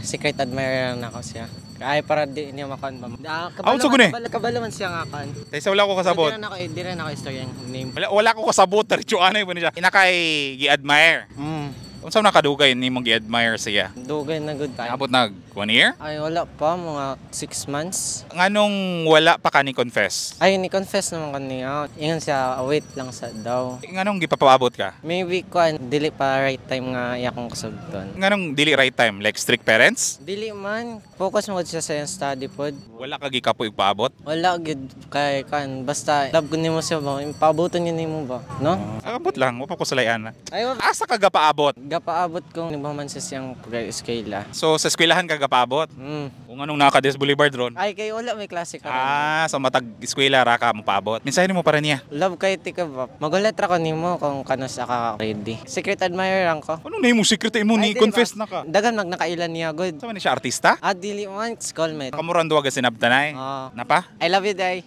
secret admirer na ako siya. Ay para di niya makuan ba. Unsa guni? Kabalo man siya nga kan. Tay sa wala ko kasabot. Di rin ako istorya yung name. Wala ko kasabot diretso anay ba niya. Inakay gi-admire. Unsa nakadugay nimong gi-admire siya? Dugay na good time. Abot nag 1 year? Ay wala pa, mga 6 months. Nganong wala pa ka ni confess? Ay ni-confess naman kaniya. Ingon siya, wait lang sa daw. Nganong gipapaabot ka? Maybe kuan dili pa right time nga iya kong kasabton. Nganong dili right time? Like strict parents? Dili man, focus mo siya sa iyang study pod. Wala ka gikapoy paabot? Wala gid kay kan basta love ko nimo siya ba, pabuton niya nimo ba, no? Abot lang, wa pa ko salayan na. Ay Asa ka gapaabot? gapaabot ko ni man sa siyang eskwela. So sa eskwelahan ka gapaabot? Kung anong naka-Des Boulevard ron? Ay kay wala may klase ka. So matag eskwela ra ka mo paabot. Mensahe mo para niya. Love kay tika ba. Magulat ra ko nimo kung kano sa ka ready. Secret admirer lang ko. Ano na yung secret mo ni Ay, dili confess ba? na ka? Dagan nakailan niya good. Sa man siya artista? Dili man schoolmate. Kamuran duwa ka sinabtanay. Oh. Napa? I love you, day.